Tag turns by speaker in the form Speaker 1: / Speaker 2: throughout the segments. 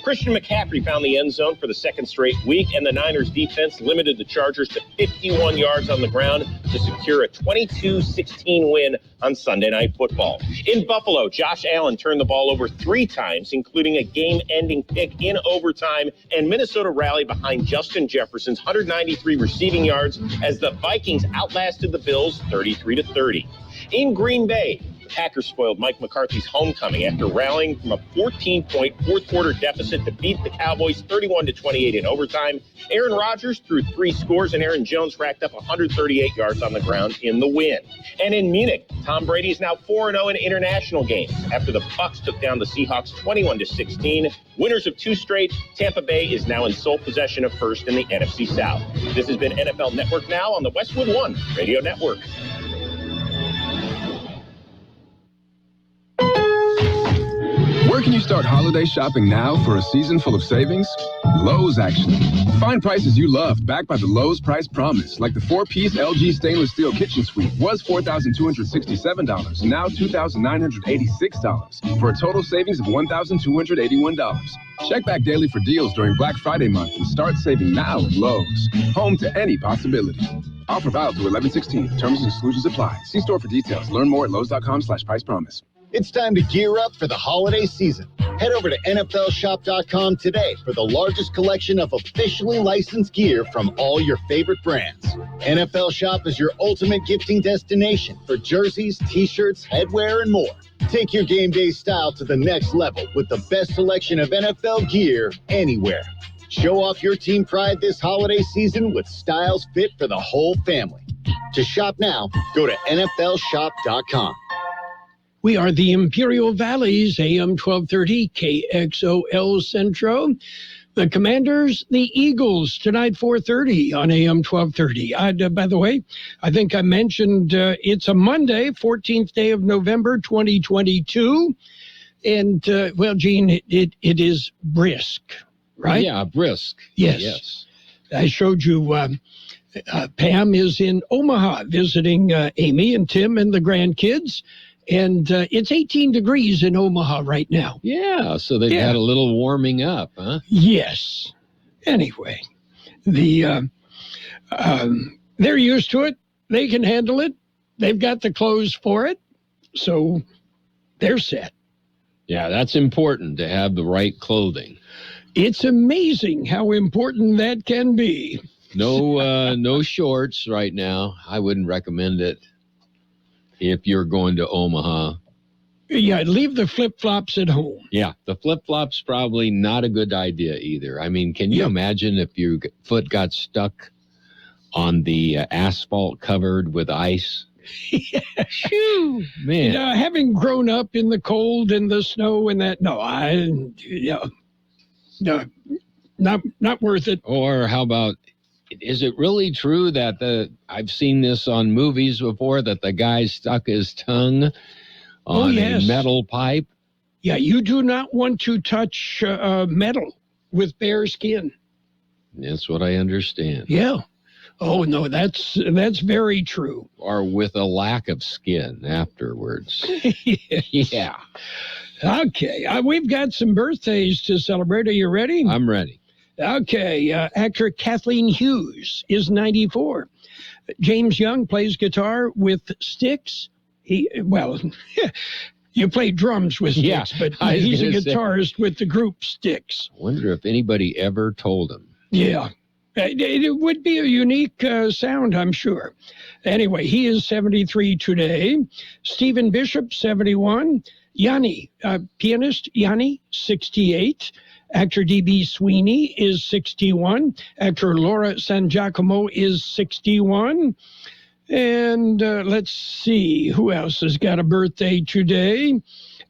Speaker 1: Christian McCaffrey found the end zone for the second straight week, and the Niners defense limited the Chargers to 51 yards on the ground to secure a 22-16 win on Sunday Night Football. In Buffalo, Josh Allen turned the ball over 3 times, including a game-ending pick in overtime, and Minnesota rallied behind Justin Jefferson's 193 receiving yards as the Vikings outlasted the Bills 33-30. In Green Bay, the Packers spoiled Mike McCarthy's homecoming after rallying from a 14-point fourth-quarter deficit to beat the Cowboys 31-28 in overtime. Aaron Rodgers threw 3 scores, and Aaron Jones racked up 138 yards on the ground in the win. And in Munich, Tom Brady is now 4-0 in international games after the Bucs took down the Seahawks 21-16. Winners of 2 straight, Tampa Bay is now in sole possession of first in the NFC South. This has been NFL Network Now on the Westwood One Radio Network.
Speaker 2: Where can you start holiday shopping now for a season full of savings? Lowe's, actually. Find prices you love backed by the Lowe's Price Promise, like the 4-piece LG stainless steel kitchen suite was $4,267 and now $2,986 for a total savings of $1,281. Check back daily for deals during Black Friday month and start saving now at Lowe's. Home to any possibility. Offer valid through 11/16. Terms and exclusions apply. See store for details. Learn more at Lowes.com/price promise.
Speaker 3: It's time to gear up for the holiday season. Head over to NFLshop.com today for the largest collection of officially licensed gear from all your favorite brands. NFL Shop is your ultimate gifting destination for jerseys, t-shirts, headwear, and more. Take your game day style to the next level with the best selection of NFL gear anywhere. Show off your team pride this holiday season with styles fit for the whole family. To shop now, go to NFLshop.com.
Speaker 4: We are the Imperial Valley's AM 1230 KXOL Centro. The Commanders, the Eagles, tonight 4:30 on AM 1230. By the way, I think I mentioned it's a Monday, 14th day of November, 2022. And, well, Gene, it is brisk, right?
Speaker 5: Yeah, brisk.
Speaker 4: Yes. I showed you Pam is in Omaha visiting Amy and Tim and the grandkids. And it's 18 degrees in Omaha right now.
Speaker 5: Yeah, so they've had a little warming up, huh?
Speaker 4: Yes. Anyway, they're used to it. They can handle it. They've got the clothes for it. So they're set.
Speaker 5: Yeah, that's important to have the right clothing.
Speaker 4: It's amazing how important that can be.
Speaker 5: No shorts right now. I wouldn't recommend it. If you're going to Omaha.
Speaker 4: Yeah, leave the flip-flops at home.
Speaker 5: Yeah, the flip-flops probably not a good idea either. I mean, can you imagine if your foot got stuck on the asphalt covered with ice?
Speaker 4: Yeah.
Speaker 5: Shoo, man.
Speaker 4: Having grown up in the cold and the snow and that, no, not worth it.
Speaker 5: Or how about, is it really true that I've seen this on movies before, that the guy stuck his tongue on a metal pipe?
Speaker 4: Yeah, you do not want to touch metal with bare skin.
Speaker 5: That's what I understand.
Speaker 4: Yeah. Oh, no, that's very true.
Speaker 5: Or with a lack of skin afterwards.
Speaker 4: Yeah. Okay, we've got some birthdays to celebrate. Are you ready?
Speaker 5: I'm ready.
Speaker 4: Okay, actor Kathleen Hughes is 94. James Young plays guitar with Styx. You play drums with Styx, but he's a guitarist with the group Styx.
Speaker 5: I wonder if anybody ever told him.
Speaker 4: Yeah, it would be a unique sound, I'm sure. Anyway, he is 73 today. Stephen Bishop, 71. Yanni, pianist Yanni, 68. Actor D.B. Sweeney is 61. Actor Laura San Giacomo is 61. And let's see, who else has got a birthday today?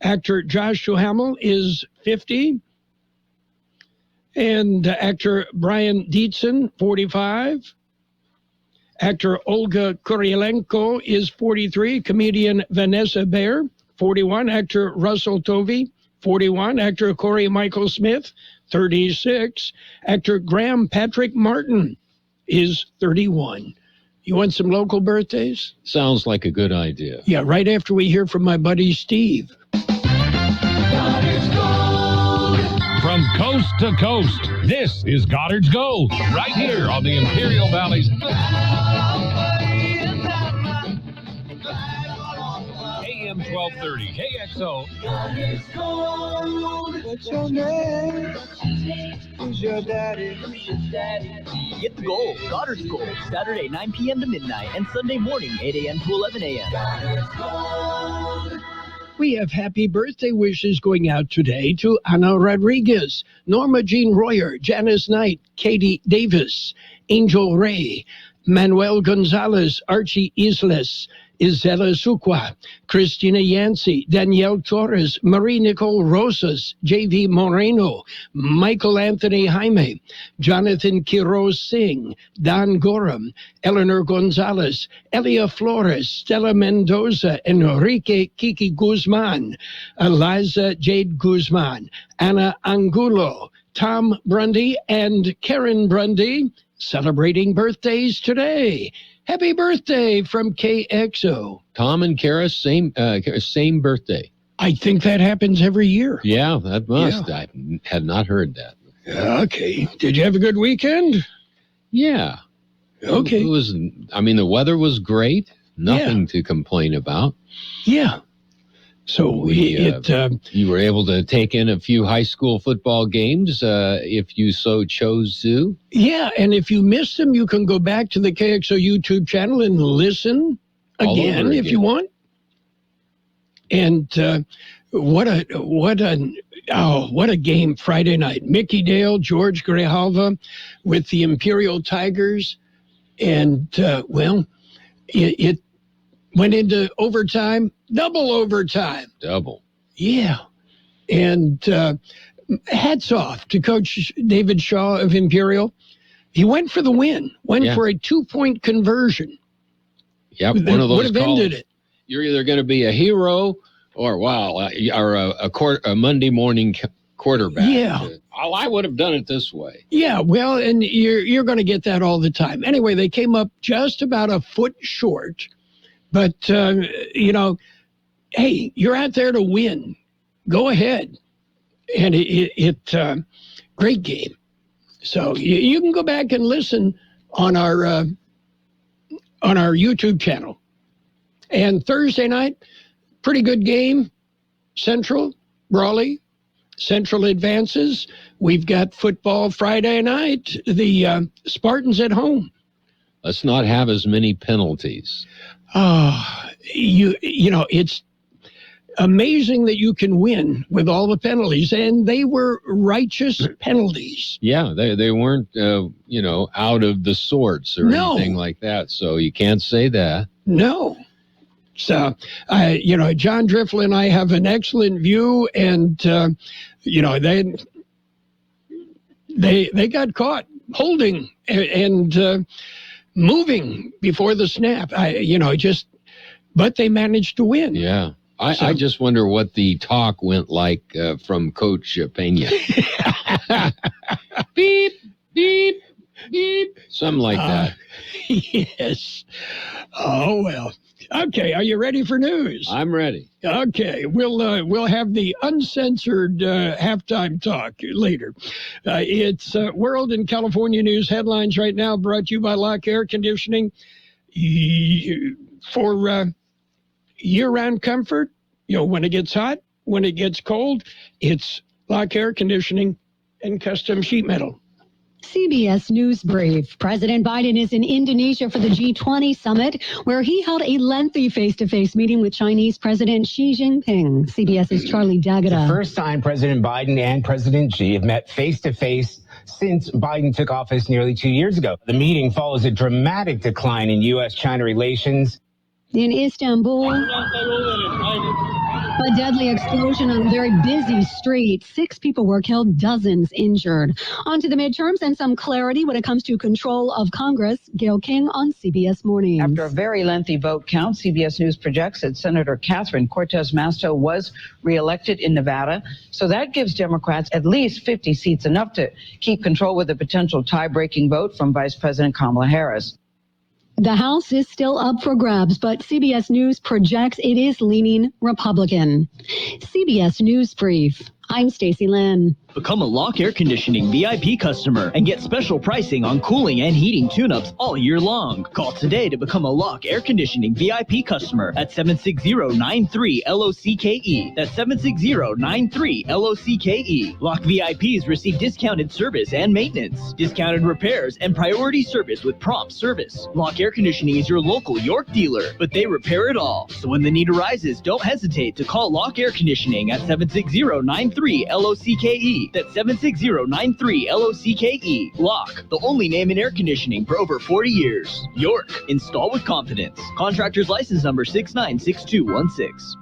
Speaker 4: Actor Josh Duhamel is 50. And actor Brian Dietzen, 45. Actor Olga Kuryalenko is 43. Comedian Vanessa Bayer, 41. Actor Russell Tovey, 41. Actor Corey Michael Smith, 36. Actor Graham Patrick Martin is 31. You want some local birthdays?
Speaker 5: Sounds like a good idea.
Speaker 4: Yeah, right after we hear from my buddy Steve.
Speaker 6: From coast to coast. This is Goddard's Gold, right here on the Imperial Valley's AM 1230 KXO.
Speaker 7: What's your name? Who's your daddy?
Speaker 8: Get the gold, Goddard's Gold, Saturday 9 p.m. to midnight and Sunday morning 8 a.m. to 11 a.m.
Speaker 4: We have happy birthday wishes going out today to Ana Rodriguez, Norma Jean Royer, Janice Knight, Katie Davis, Angel Ray, Manuel Gonzalez, Archie Isles, Isela Suqua, Christina Yancey, Danielle Torres, Marie Nicole Rosas, J.V. Moreno, Michael Anthony Jaime, Jonathan Quiroz Singh, Don Gorham, Eleanor Gonzalez, Elia Flores, Stella Mendoza, Enrique Kiki Guzman, Eliza Jade Guzman, Anna Angulo, Tom Brundy, and Karen Brundy celebrating birthdays today. Happy birthday from KXO.
Speaker 5: Tom and Kara, same birthday.
Speaker 4: I think that happens every year.
Speaker 5: Yeah, that must.
Speaker 4: Yeah.
Speaker 5: I had not heard that.
Speaker 4: Okay. Did you have a good weekend?
Speaker 5: Yeah.
Speaker 4: Okay.
Speaker 5: It was. I mean, the weather was great. Nothing to complain about.
Speaker 4: Yeah. So
Speaker 5: you were able to take in a few high school football games if you so chose to.
Speaker 4: Yeah, and if you missed them, you can go back to the KXO YouTube channel and listen again if you want. And what a game Friday night. Mickey Dale, George Grijalva with the Imperial Tigers. And, it went into overtime, double overtime.
Speaker 5: Double.
Speaker 4: Yeah. And hats off to Coach David Shaw of Imperial. He went for the win, for a 2-point conversion.
Speaker 5: Yep, one of those
Speaker 4: would have ended it.
Speaker 5: You're either going to be a hero or a Monday morning quarterback.
Speaker 4: Yeah.
Speaker 5: I would have done it this way.
Speaker 4: Yeah, well, and you're going to get that all the time. Anyway, they came up just about a foot short. But, hey, you're out there to win. Go ahead. And great game. So you can go back and listen on our YouTube channel. And Thursday night, pretty good game. Central, Raleigh, Central advances. We've got football Friday night. The Spartans at home.
Speaker 5: Let's not have as many penalties.
Speaker 4: It's amazing that you can win with all the penalties, and they were righteous penalties.
Speaker 5: Yeah, they weren't, out of the sorts or anything like that. So you can't say that. No. So, John Driffle and I have an excellent view, and they got caught holding and moving before the snap. But they managed to win. Yeah. I just wonder what the talk went like from Coach Pena. Beep, beep, beep. Something like that.
Speaker 4: Yes. Oh, well. Okay, are you ready for news?
Speaker 5: I'm ready.
Speaker 4: Okay, we'll have the uncensored halftime talk later. It's World and California News headlines right now, brought to you by Lock Air Conditioning. For year-round comfort, when it gets hot, when it gets cold, it's Lock Air Conditioning and Custom Sheet Metal.
Speaker 9: CBS News Brief. President Biden is in Indonesia for the G20 summit, where he held a lengthy face-to-face meeting with Chinese President Xi Jinping. CBS's Charlie D'Agata.
Speaker 10: The first time President Biden and President Xi have met face-to-face since Biden took office nearly 2 years ago. The meeting follows a dramatic decline in U.S.-China relations.
Speaker 9: In Istanbul, a deadly explosion on a very busy street. 6 people were killed, dozens injured. On to the midterms and some clarity when it comes to control of Congress. Gail King on CBS Mornings.
Speaker 11: After a very lengthy vote count, CBS News projects that Senator Catherine Cortez Masto was reelected in Nevada. So that gives Democrats at least 50 seats, enough to keep control with a potential tie-breaking vote from Vice President Kamala Harris.
Speaker 9: The House is still up for grabs, but CBS News projects it is leaning Republican. CBS News Brief. I'm Stacy Lynn.
Speaker 8: Become a Lock Air Conditioning VIP customer and get special pricing on cooling and heating tune-ups all year long. Call today to become a Lock Air Conditioning VIP customer at 760-93-LOCKE. That's 760-93-LOCKE. Lock VIPs receive discounted service and maintenance, discounted repairs, and priority service with prompt service. Lock Air Conditioning is your local York dealer, but they repair it all. So when the need arises, don't hesitate to call Lock Air Conditioning at 760-93-LOCKE. That's 760-93-LOCKE. Lock, the only name in air conditioning for over 40 years. York, install with confidence. Contractor's license number 696216.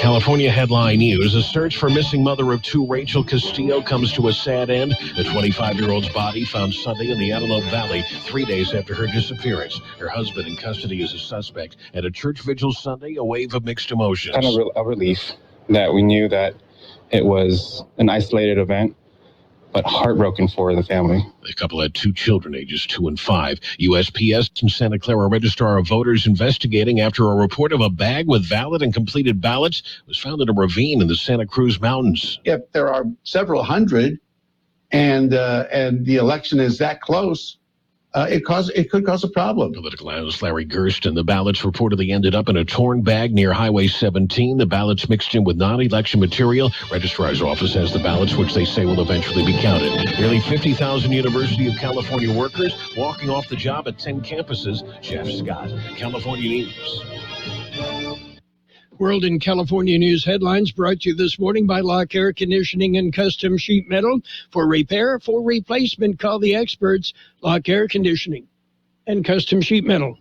Speaker 6: California headline news. A search for missing mother of two, Rachel Castillo, comes to a sad end. The 25-year-old's body found Sunday in the Antelope Valley 3 days after her disappearance. Her husband in custody as a suspect. At a church vigil Sunday, a wave of mixed emotions.
Speaker 12: Kind of a relief that we knew that it was an isolated event, but heartbroken for the family.
Speaker 6: The couple had two children, ages 2 and 5. USPS and Santa Clara Registrar of Voters investigating after a report of a bag with valid and completed ballots was found in a ravine in the Santa Cruz Mountains.
Speaker 13: If there are several hundred and the election is that close, it could cause a problem.
Speaker 6: Political analyst Larry Gersten. The ballots reportedly ended up in a torn bag near Highway 17. The ballots mixed in with non-election material. Registrar's office has the ballots, which they say will eventually be counted. Nearly 50,000 University of California workers walking off the job at 10 campuses. Jeff Scott, California News.
Speaker 4: World in California News headlines brought to you this morning by Lock Air Conditioning and Custom Sheet Metal. For repair, for replacement, call the experts. Lock Air Conditioning and Custom Sheet Metal.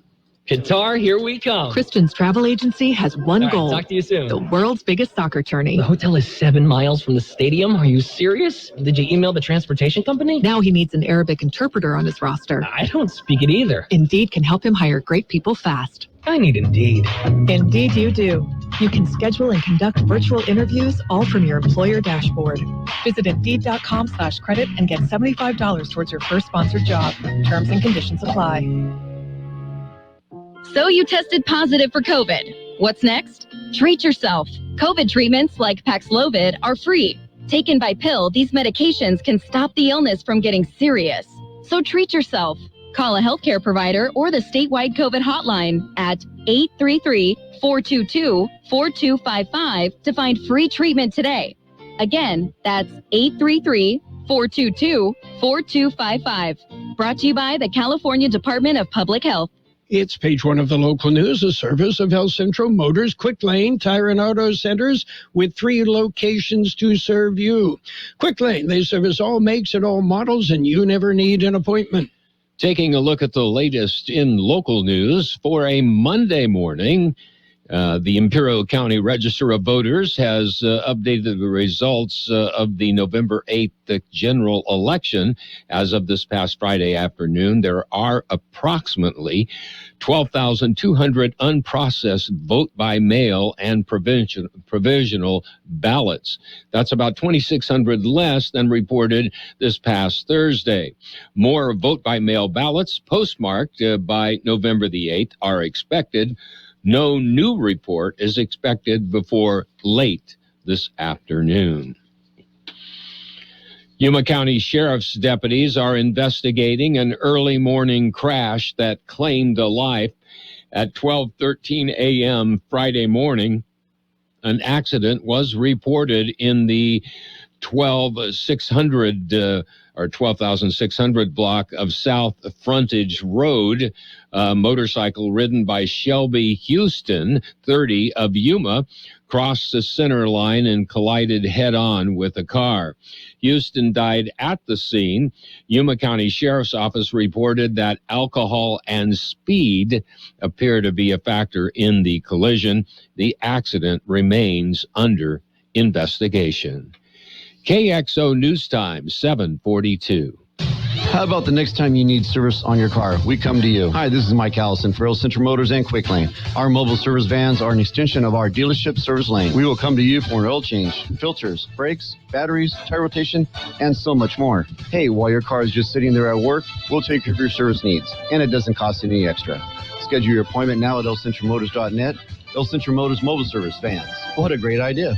Speaker 14: Qatar, here we come.
Speaker 15: Kristen's travel agency has one goal.
Speaker 14: Talk to you soon.
Speaker 15: The world's biggest soccer tourney.
Speaker 14: The hotel is 7 miles from the stadium. Are you serious? Did you email the transportation company?
Speaker 15: Now he needs an Arabic interpreter on his roster.
Speaker 14: I don't speak it either.
Speaker 15: Indeed can help him hire great people fast.
Speaker 14: I need Indeed.
Speaker 15: Indeed you do. You can schedule and conduct virtual interviews all from your employer dashboard. Visit Indeed.com/credit and get $75 towards your first sponsored job. Terms and conditions apply.
Speaker 16: So you tested positive for COVID. What's next? Treat yourself. COVID treatments like Paxlovid are free. Taken by pill, these medications can stop the illness from getting serious. So treat yourself. Call a healthcare provider or the statewide COVID hotline at 833-422-4255 to find free treatment today. Again, that's 833-422-4255. Brought to you by the California Department of Public Health.
Speaker 4: It's page one of the local news, a service of Health Central Motors, Quick Lane, Tire and Auto Centers with 3 locations to serve you. Quick Lane, they service all makes and all models, and you never need an appointment.
Speaker 5: Taking a look at the latest in local news for a Monday morning, the Imperial County Register of Voters has updated the results of the November 8th general election. As of this past Friday afternoon, there are approximately 12,200 unprocessed vote-by-mail and provisional ballots. That's about 2,600 less than reported this past Thursday. More vote-by-mail ballots postmarked by November the 8th are expected. No new report is expected before late this afternoon. Yuma County Sheriff's deputies are investigating an early morning crash that claimed a life at 12:13 a.m. Friday morning. An accident was reported in the 12,600 block of South Frontage Road. A motorcycle ridden by Shelby Houston, 30 of Yuma, crossed the center line and collided head-on with a car. Houston died at the scene. Yuma County Sheriff's Office reported that alcohol and speed appear to be a factor in the collision. The accident remains under investigation. KXO News Time, 7:42.
Speaker 17: How about the next time you need service on your car? We come to you. Hi, this is Mike Allison for Real Central Motors and Quick Lane. Our mobile service vans are an extension of our dealership service lane. We will come to you for an oil change, filters, brakes, batteries, tire rotation, and so much more. Hey, while your car is just sitting there at work, we'll take care of your service needs, and it doesn't cost any extra. Schedule your appointment now at elcentralmotors.net. El Central Motors Mobile Service Vans. What a great idea.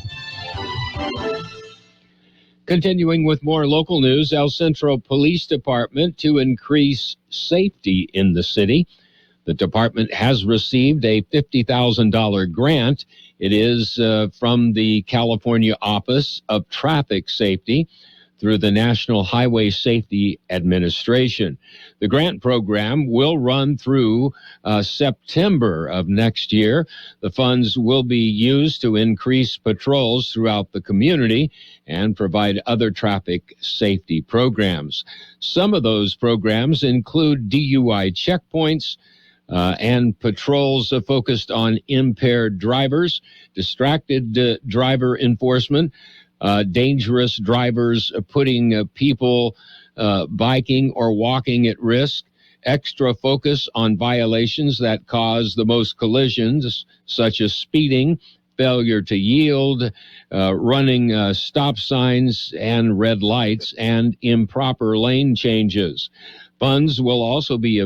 Speaker 5: Continuing with more local news, El Centro Police Department to increase safety in the city. The department has received a $50,000 grant. It is from the California Office of Traffic Safety through the National Highway Safety Administration. The grant program will run through September of next year. The funds will be used to increase patrols throughout the community and provide other traffic safety programs. Some of those programs include DUI checkpoints, and patrols focused on impaired drivers, distracted driver enforcement, dangerous drivers putting people biking or walking at risk, extra focus on violations that cause the most collisions, such as speeding, failure to yield, running stop signs and red lights, and improper lane changes. Funds will also be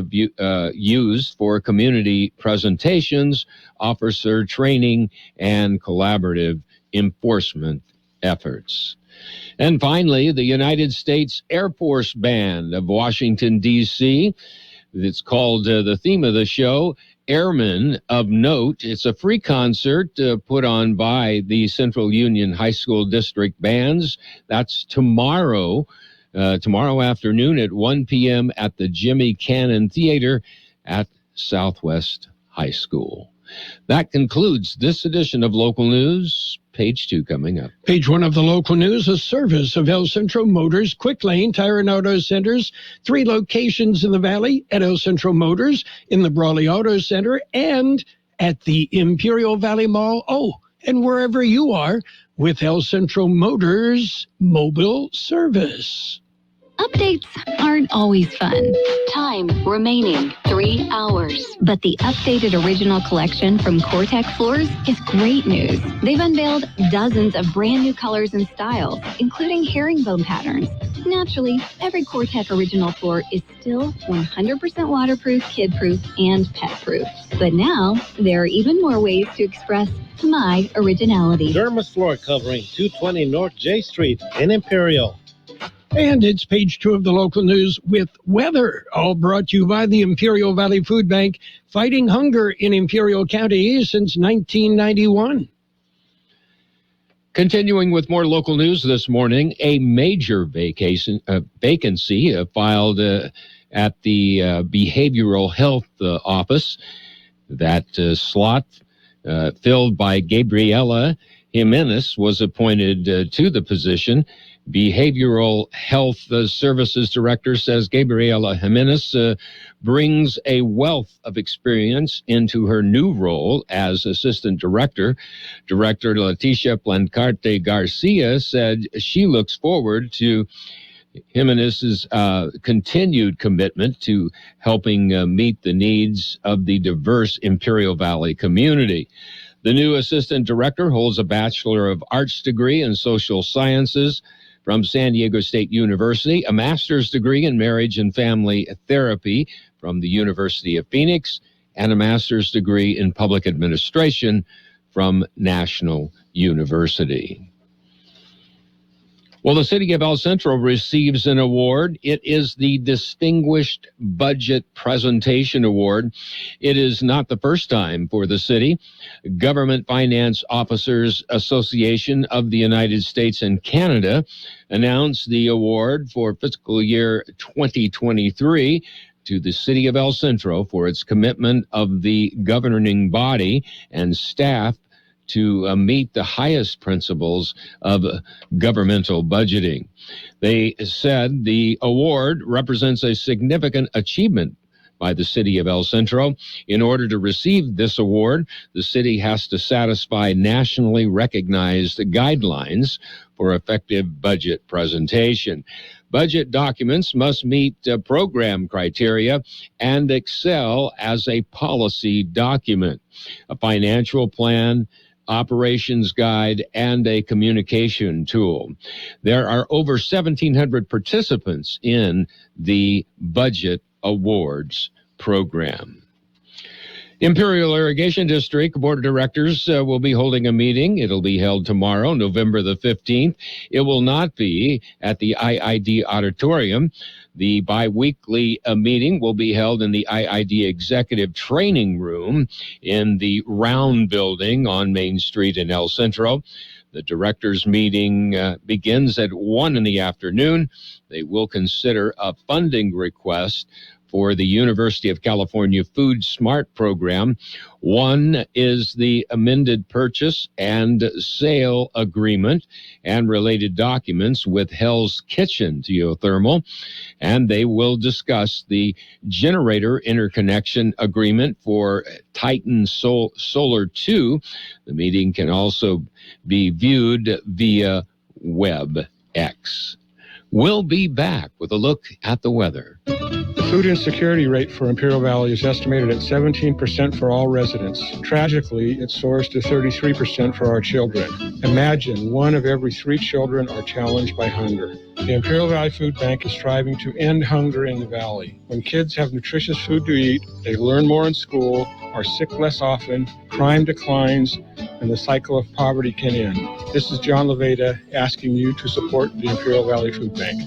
Speaker 5: used for community presentations, officer training, and collaborative enforcement efforts. And finally, the United States Air Force Band of Washington, D.C. It's called, the theme of the show, Airmen of Note. It's a free concert put on by the Central Union High School District Bands. That's tomorrow afternoon at 1 p.m. at the Jimmy Cannon Theater at Southwest High School. That concludes this edition of Local News. Page 2 coming up.
Speaker 4: Page 1 of the local news, a service of El Centro Motors, Quick Lane Tire and Auto Centers, 3 locations in the Valley at El Centro Motors, in the Brawley Auto Center, and at the Imperial Valley Mall. Oh, and wherever you are with El Centro Motors Mobile Service.
Speaker 18: Updates aren't always fun. Time remaining 3 hours. But the updated original collection from Cortex Floors is great news. They've unveiled dozens of brand new colors and styles, including herringbone patterns. Naturally, every Cortex original floor is still 100% waterproof, kid-proof, and pet-proof. But now, there are even more ways to express my originality.
Speaker 19: Derma's floor covering 220 North J Street in Imperial.
Speaker 4: And it's page 2 of the local news with weather, all brought to you by the Imperial Valley Food Bank, fighting hunger in Imperial County since 1991.
Speaker 5: Continuing with more local news this morning, a major vacancy filed at the Behavioral Health Office. That slot filled by Gabriela Jimenez was appointed to the position. Behavioral Health Services Director says Gabriela Jimenez brings a wealth of experience into her new role as Assistant Director. Director Leticia Plancarte Garcia said she looks forward to Jimenez's continued commitment to helping meet the needs of the diverse Imperial Valley community. The new Assistant Director holds a Bachelor of Arts degree in Social Sciences from San Diego State University, a master's degree in marriage and family therapy from the University of Phoenix, and a master's degree in public administration from National University. Well, the city of El Centro receives an award. It is the Distinguished Budget Presentation Award. It is not the first time for the city. Government Finance Officers Association of the United States and Canada announced the award for fiscal year 2023 to the city of El Centro for its commitment of the governing body and staff to meet the highest principles of governmental budgeting. They said the award represents a significant achievement by the city of El Centro. In order to receive this award, the city has to satisfy nationally recognized guidelines for effective budget presentation. Budget documents must meet program criteria and excel as a policy document. A financial plan, operations guide, and a communication tool. There are over 1,700 participants in the Budget Awards program. Imperial Irrigation District Board of Directors will be holding a meeting. It'll be held tomorrow, November the 15th. It will not be at the IID Auditorium. The biweekly meeting will be held in the IID Executive Training Room in the Round Building on Main Street in El Centro. The directors' meeting begins at 1 in the afternoon. They will consider a funding request for the University of California Food Smart program. One is the amended purchase and sale agreement and related documents with Hell's Kitchen Geothermal, and they will discuss the generator interconnection agreement for Titan Solar 2. The meeting can also be viewed via WebEx. We'll be back with a look at the weather.
Speaker 20: The food insecurity rate for Imperial Valley is estimated at 17% for all residents. Tragically, it soars to 33% for our children. Imagine 1 of every 3 children are challenged by hunger. The Imperial Valley Food Bank is striving to end hunger in the valley. When kids have nutritious food to eat, they learn more in school, are sick less often, crime declines, and the cycle of poverty can end. This is John Leveda asking you to support the Imperial Valley Food Bank.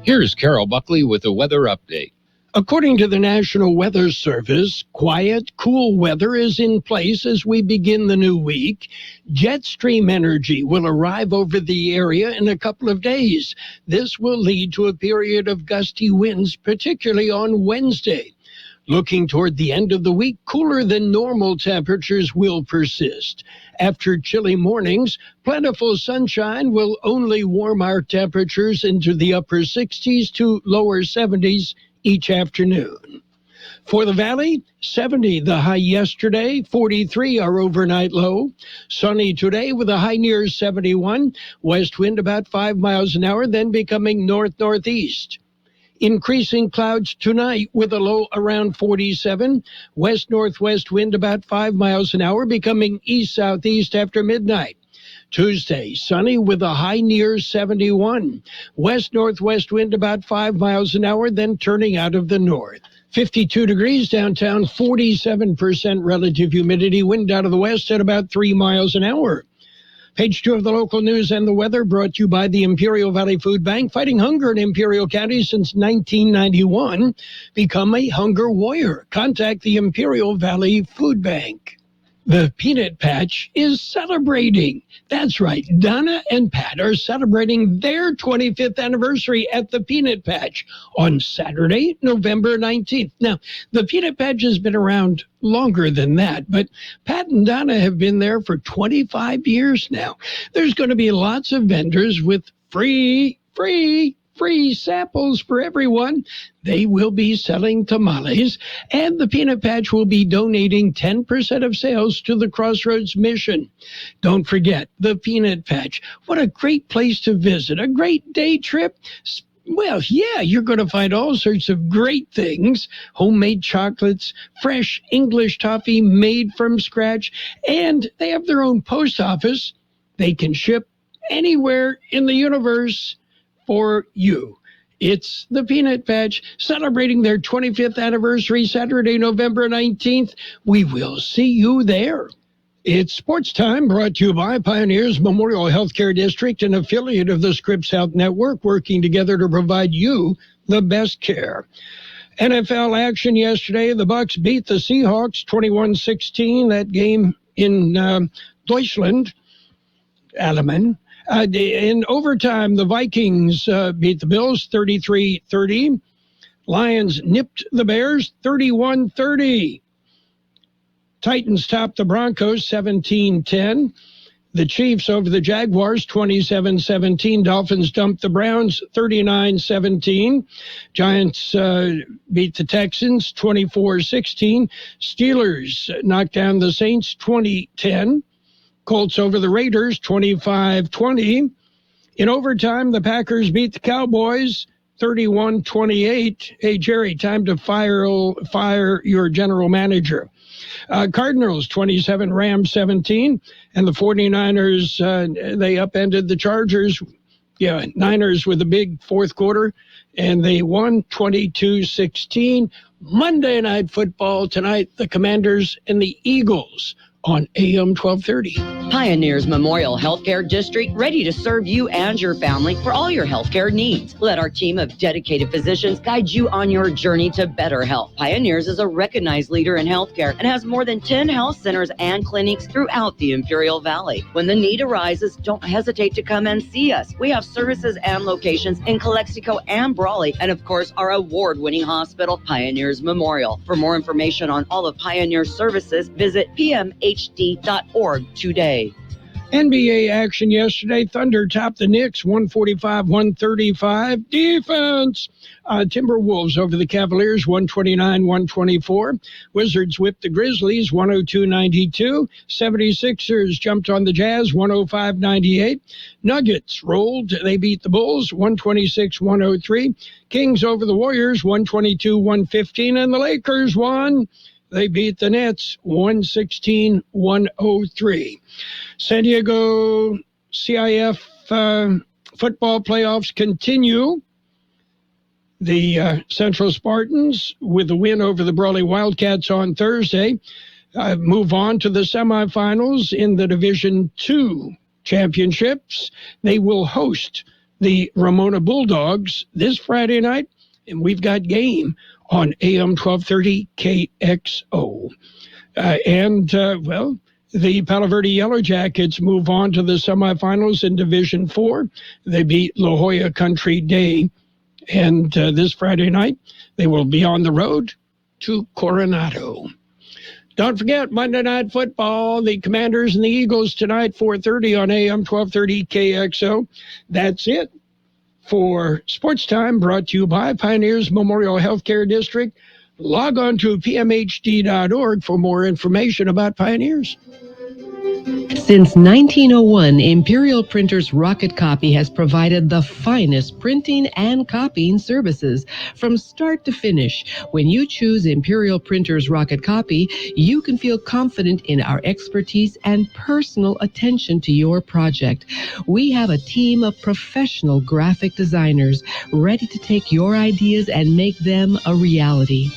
Speaker 6: Here's Carroll Buckley with the weather update.
Speaker 4: According to the National Weather Service, quiet, cool weather is in place as we begin the new week. Jet stream energy will arrive over the area in a couple of days. This will lead to a period of gusty winds, particularly on Wednesday. Looking toward the end of the week, cooler than normal temperatures will persist. After chilly mornings, plentiful sunshine will only warm our temperatures into the upper 60s to lower 70s each afternoon. For the valley, 70 the high yesterday, 43 our overnight low. Sunny today with a high near 71. West wind about 5 miles an hour, then becoming north-northeast. Increasing clouds tonight with a low around 47. West-northwest wind about 5 miles an hour, becoming east-southeast after midnight. Tuesday, sunny with a high near 71. West-northwest wind about 5 miles an hour, then turning out of the north. 52 degrees downtown, 47% relative humidity, wind out of the west at about 3 miles an hour. Page 2 of the local news and the weather brought to you by the Imperial Valley Food Bank, fighting hunger in Imperial County since 1991. Become a hunger warrior. Contact the Imperial Valley Food Bank. The Peanut Patch is celebrating. That's right. Donna and Pat are celebrating their 25th anniversary at the Peanut Patch on Saturday, November 19th. Now, the Peanut Patch has been around longer than that, but Pat and Donna have been there for 25 years now. There's going to be lots of vendors with free samples for everyone. They will be selling tamales, and the Peanut Patch will be donating 10% of sales to the Crossroads Mission. Don't forget, the Peanut Patch. What a great place to visit. A great day trip. Well, yeah, you're going to find all sorts of great things. Homemade chocolates, fresh English toffee made from scratch, and they have their own post office. They can ship anywhere in the universe for you. It's the Peanut Patch celebrating their 25th anniversary Saturday, November 19th. We will see you there. It's Sports Time, brought to you by Pioneers Memorial Healthcare District, an affiliate of the Scripps Health Network, working together to provide you the best care. NFL action yesterday. The Bucs beat the Seahawks 21-16. That game in Deutschland, Alleman. In overtime, the Vikings beat the Bills 33-30. Lions nipped the Bears 31-30. Titans topped the Broncos 17-10. The Chiefs over the Jaguars 27-17. Dolphins dumped the Browns 39-17. Giants beat the Texans 24-16. Steelers knocked down the Saints 20-10. Colts over the Raiders 25-20. In overtime, the Packers beat the Cowboys 31-28. Hey, Jerry, time to fire your general manager. Cardinals 27, Rams 17, and the 49ers, they upended the Chargers Yeah, Niners with a big fourth quarter, and they won 22-16. Monday Night Football tonight, the Commanders and the Eagles on AM 1230.
Speaker 21: Pioneers Memorial Healthcare District, ready to serve you and your family for all your healthcare needs. Let our team of dedicated physicians guide you on your journey to better health. Pioneers is a recognized leader in healthcare and has more than 10 health centers and clinics throughout the Imperial Valley. When the need arises, don't hesitate to come and see us. We have services and locations in Calexico and Brawley, and of course, our award-winning hospital, Pioneers Memorial. For more information on all of Pioneer's services, visit PMHD.org today.
Speaker 4: NBA action yesterday. Thunder topped the Knicks 145-135. Defense. Timberwolves over the Cavaliers 129-124. Wizards whipped the Grizzlies 102-92. 76ers jumped on the Jazz 105-98. Nuggets rolled. They beat the Bulls 126-103. Kings over the Warriors 122-115. And the Lakers won. They beat the Nets 116-103. San Diego CIF football playoffs continue. The Central Spartans, with a win over the Brawley Wildcats on Thursday, move on to the semifinals in the Division II championships. They will host the Ramona Bulldogs this Friday night, and we've got game on AM 1230 KXO. The Palo Verde Yellow Jackets move on to the semifinals in Division 4. They beat La Jolla Country Day. And this Friday night, they will be on the road to Coronado. Don't forget, Monday Night Football, the Commanders and the Eagles tonight, 4:30 on AM 1230 KXO. That's it for Sports Time, brought to you by Pioneers Memorial Healthcare District. Log on to pmhd.org for more information about Pioneers.
Speaker 22: Since 1901, Imperial Printers Rocket Copy has provided the finest printing and copying services from start to finish. When you choose Imperial Printers Rocket Copy, you can feel confident in our expertise and personal attention to your project. We have a team of professional graphic designers ready to take your ideas and make them a reality.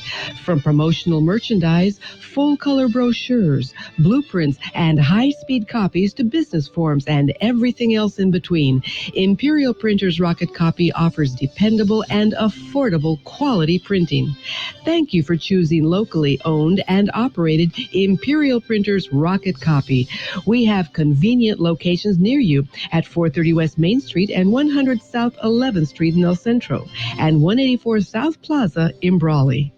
Speaker 22: From promotional merchandise, full-color brochures, blueprints, and high-speed copies to business forms and everything else in between, Imperial Printers Rocket Copy offers dependable and affordable quality printing. Thank you for choosing locally owned and operated Imperial Printers Rocket Copy. We have convenient locations near you at 430 West Main Street and 100 South 11th Street in El Centro and 184 South Plaza in Brawley.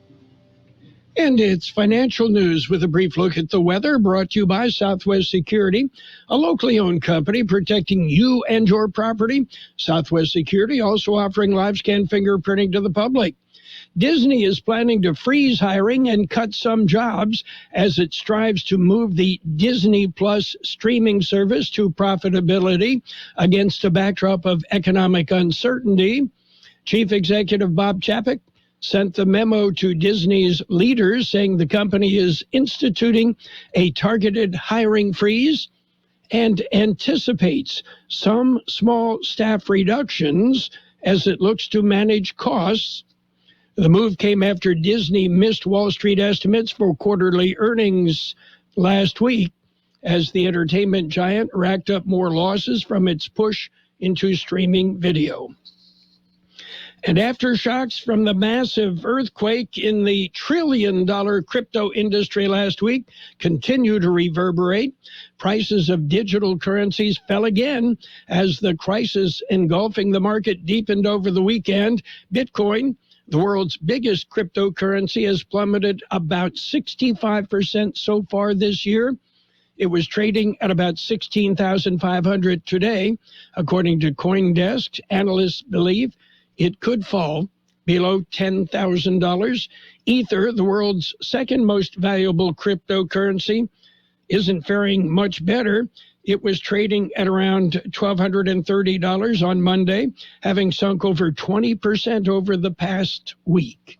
Speaker 4: And it's financial news with a brief look at the weather, brought to you by Southwest Security, a locally owned company protecting you and your property. Southwest Security also offering live scan fingerprinting to the public. Disney is planning to freeze hiring and cut some jobs as it strives to move the Disney Plus streaming service to profitability against a backdrop of economic uncertainty. Chief Executive Bob Chapek sent the memo to Disney's leaders saying the company is instituting a targeted hiring freeze and anticipates some small staff reductions as it looks to manage costs. The move came after Disney missed Wall Street estimates for quarterly earnings last week as the entertainment giant racked up more losses from its push into streaming video. And aftershocks from the massive earthquake in the trillion-dollar crypto industry last week continue to reverberate. Prices of digital currencies fell again as the crisis engulfing the market deepened over the weekend. Bitcoin, the world's biggest cryptocurrency, has plummeted about 65% so far this year. It was trading at about 16,500 today. According to CoinDesk, analysts believe it could fall below $10,000. Ether, the world's second most valuable cryptocurrency, isn't faring much better. It was trading at around $1,230 on Monday, having sunk over 20% over the past week.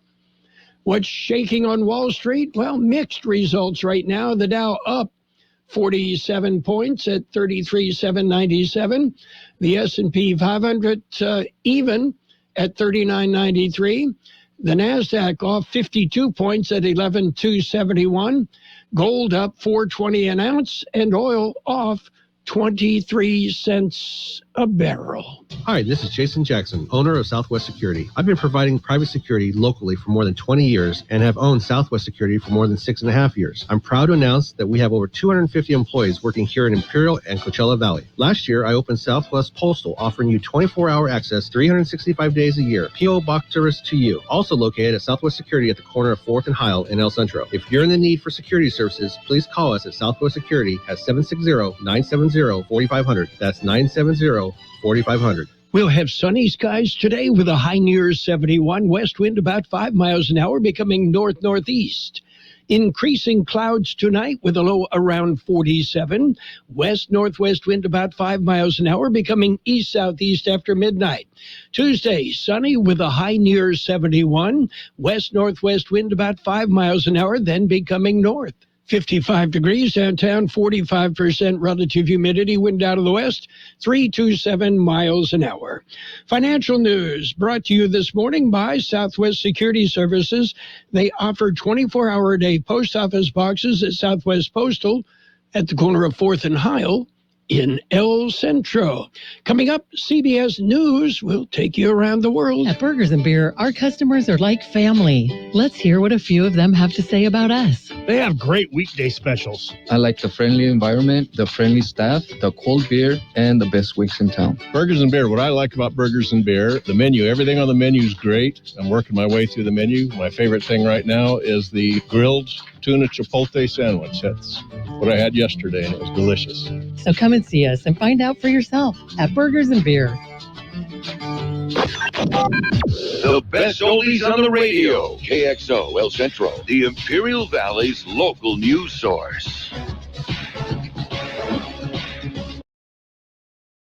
Speaker 4: What's shaking on Wall Street? Well, mixed results right now. The Dow up 47 points at 33,797. The S&P 500 even at 39.93. The NASDAQ off 52 points at 11,271. Gold up $4.20 an ounce, and oil off 23 cents a barrel.
Speaker 1: Hi, this is Jason Jackson, owner of Southwest Security. I've been providing private security locally for more than 20 years and have owned Southwest Security for more than 6.5 years. I'm proud to announce that we have over 250 employees working here in Imperial and Coachella Valley. Last year, I opened Southwest Postal, offering you 24-hour access 365 days a year. P.O. Box service to you. Also located at Southwest Security at the corner of 4th and Heil in El Centro. If you're in the need for security services, please call us at Southwest Security at 760-970-4500. That's 970-4500.
Speaker 4: We'll have sunny skies today with a high near 71. West wind about 5 miles an hour, becoming north-northeast. Increasing clouds tonight with a low around 47. West-northwest wind about 5 miles an hour, becoming east-southeast after midnight. Tuesday, sunny with a high near 71. West-northwest wind about 5 miles an hour, then becoming north. 55 degrees downtown, 45% relative humidity, wind out of the west, 327 miles an hour. Financial news brought to you this morning by Southwest Security Services. They offer 24-hour-a-day post office boxes at Southwest Postal at the corner of 4th and Heil in El Centro. Coming up, CBS News will take you around the world.
Speaker 2: At Burgers and Beer, our customers are like family. Let's hear what a few of them have to say about us.
Speaker 23: They have great weekday specials.
Speaker 24: I like the friendly environment, the friendly staff, the cold beer, and the best wings in town.
Speaker 25: Burgers and Beer, what I like about Burgers and Beer, the menu, everything on the menu is great. I'm working my way through the menu. My favorite thing right now is the grilled tuna chipotle sandwich. That's what I had yesterday, and it was delicious.
Speaker 2: So come and see us and find out for yourself at Burgers and Beer.
Speaker 26: The best oldies on the radio. KXO El Centro, the Imperial Valley's local news source.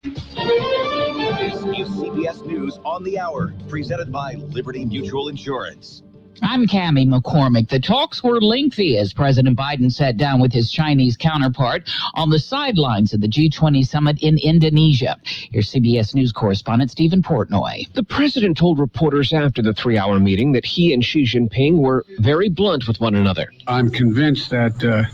Speaker 27: This is CBS News on the Hour, presented by Liberty Mutual Insurance.
Speaker 28: I'm Cammie McCormick. The talks were lengthy as President Biden sat down with his Chinese counterpart on the sidelines of the G20 summit in Indonesia. Here's CBS News correspondent Stephen Portnoy.
Speaker 29: The president told reporters after the 3-hour meeting that he and Xi Jinping were very blunt with one another.
Speaker 20: I'm convinced that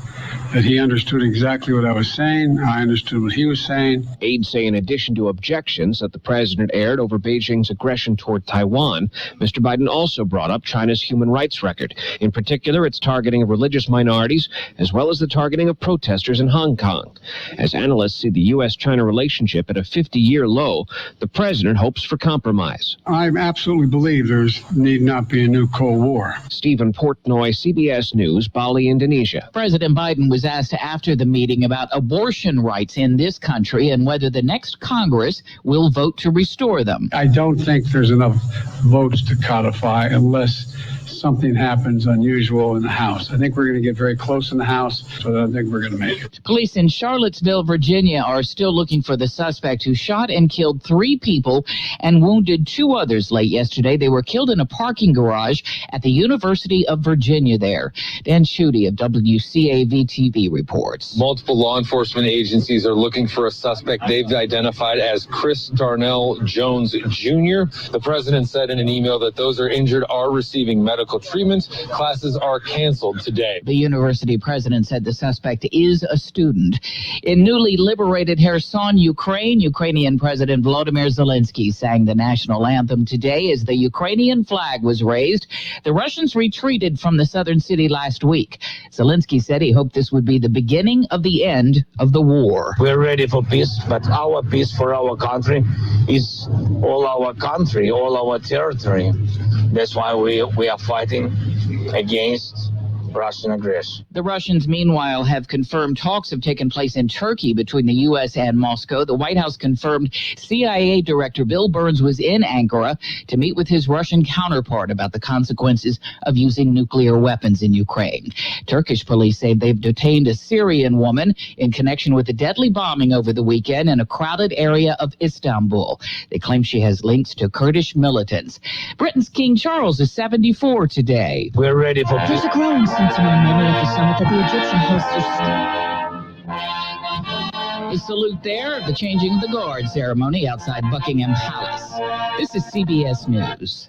Speaker 20: he understood exactly what I was saying. I understood what he was saying.
Speaker 29: Aides say in addition to objections that the president aired over Beijing's aggression toward Taiwan, Mr. Biden also brought up China's human rights record, in particular its targeting of religious minorities, as well as the targeting of protesters in Hong Kong. As analysts see the U.S.-China relationship at a 50-year low, the president hopes for compromise.
Speaker 20: I absolutely believe there need not be a new Cold War.
Speaker 29: Stephen Portnoy, CBS News, Bali, Indonesia.
Speaker 28: President Biden was asked after the meeting about abortion rights in this country and whether the next Congress will vote to restore them.
Speaker 20: I don't think there's enough votes to codify unless something happens unusual in the House. I think we're going to get very close in the House, so I think we're going to make it.
Speaker 28: Police in Charlottesville, Virginia are still looking for the suspect who shot and killed 3 people and wounded 2 others late yesterday. They were killed in a parking garage at the University of Virginia there. Dan Schutte of WCAV-TV reports.
Speaker 30: Multiple law enforcement agencies are looking for a suspect they've identified as Chris Darnell Jones Jr. The president said in an email that those are injured are receiving medical treatment. Classes are canceled today.
Speaker 28: The university president said the suspect is a student. In newly liberated Kherson, Ukraine, Ukrainian President Volodymyr Zelensky sang the national anthem today as the Ukrainian flag was raised. The Russians retreated from the southern city last week. Zelensky said he hoped this would be the beginning of the end of the war.
Speaker 31: We're ready for peace, but our peace for our country is all our country, all our territory. That's why we are fighting against Russian aggression.
Speaker 28: The Russians, meanwhile, have confirmed talks have taken place in Turkey between the U.S. and Moscow. The White House confirmed CIA Director Bill Burns was in Ankara to meet with his Russian counterpart about the consequences of using nuclear weapons in Ukraine. Turkish police say they've detained a Syrian woman in connection with a deadly bombing over the weekend in a crowded area of Istanbul. They claim she has links to Kurdish militants. Britain's King Charles is 74 today.
Speaker 31: We're ready for
Speaker 28: There's a growing sentiment in the middle of the summit that the Egyptian hosts are The salute there, the changing of the guard ceremony outside Buckingham Palace. This is CBS News.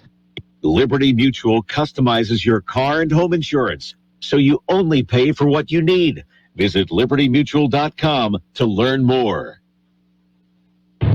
Speaker 3: Liberty Mutual customizes your car and home insurance, so you only pay for what you need. Visit libertymutual.com to learn more.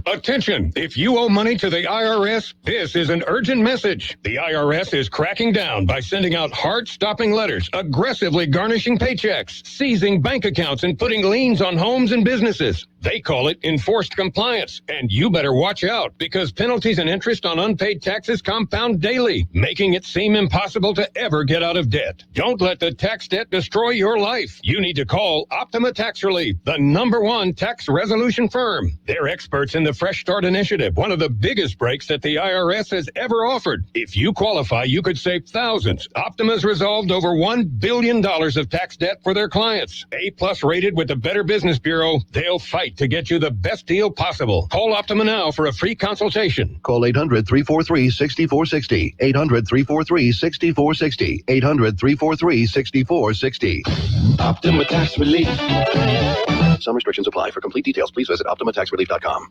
Speaker 7: Attention! If you owe money to the IRS, this is an urgent message. The IRS is cracking down by sending out heart-stopping letters, aggressively garnishing paychecks, seizing bank accounts, and putting liens on homes and businesses. They call it enforced compliance, and you better watch out because penalties and interest on unpaid taxes compound daily, making it seem impossible to ever get out of debt. Don't let the tax debt destroy your life. You need to call Optima Tax Relief, the #1 tax resolution firm. They're experts in the Fresh Start Initiative, one of the biggest breaks that the IRS has ever offered. If you qualify, you could save thousands. Optima's resolved over $1 billion of tax debt for their clients. A+ rated with the Better Business Bureau, they'll fight to get you the best deal possible. Call Optima now for a free consultation.
Speaker 8: Call 800-343-6460. 800-343-6460. 800-343-6460.
Speaker 3: Optima Tax Relief.
Speaker 8: Some restrictions apply. For complete details, please visit OptimaTaxRelief.com.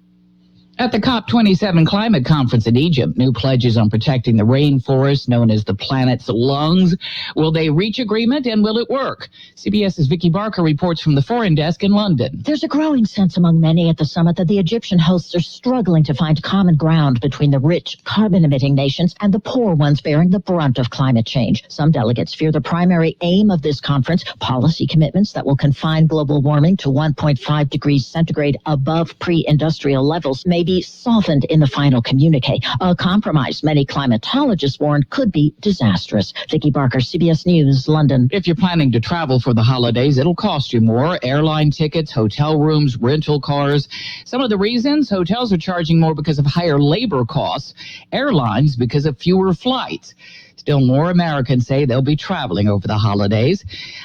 Speaker 28: At the COP27 climate conference in Egypt, new pledges on protecting the rainforest, known as the planet's lungs. Will they reach agreement and will it work? CBS's Vicky Barker reports from the Foreign Desk in London.
Speaker 9: There's a growing sense among many at the summit that the Egyptian hosts are struggling to find common ground between the rich, carbon-emitting nations and the poor ones bearing the brunt of climate change. Some delegates fear the primary aim of this conference, policy commitments that will confine global warming to 1.5 degrees centigrade above pre-industrial levels, may be softened in the final communique. A compromise many climatologists warn could be disastrous. Vicky Barker, CBS News, London.
Speaker 28: If you're planning to travel for the holidays, it'll cost you more. Airline tickets, hotel rooms, rental cars. Some of the reasons: hotels are charging more because of higher labor costs. Airlines because of fewer flights. Still, more Americans say they'll be traveling over the holidays.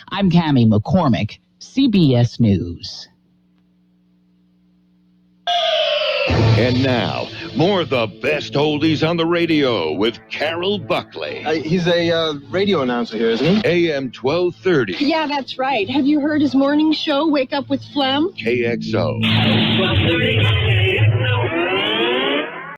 Speaker 28: I'm Cammie McCormick, CBS News.
Speaker 26: And now, more of the best oldies on the radio with Carroll Buckley.
Speaker 10: He's a radio announcer here, isn't he?
Speaker 26: AM 1230.
Speaker 11: Yeah, that's right. Have you heard his morning show, Wake Up with Phlegm?
Speaker 26: KXO.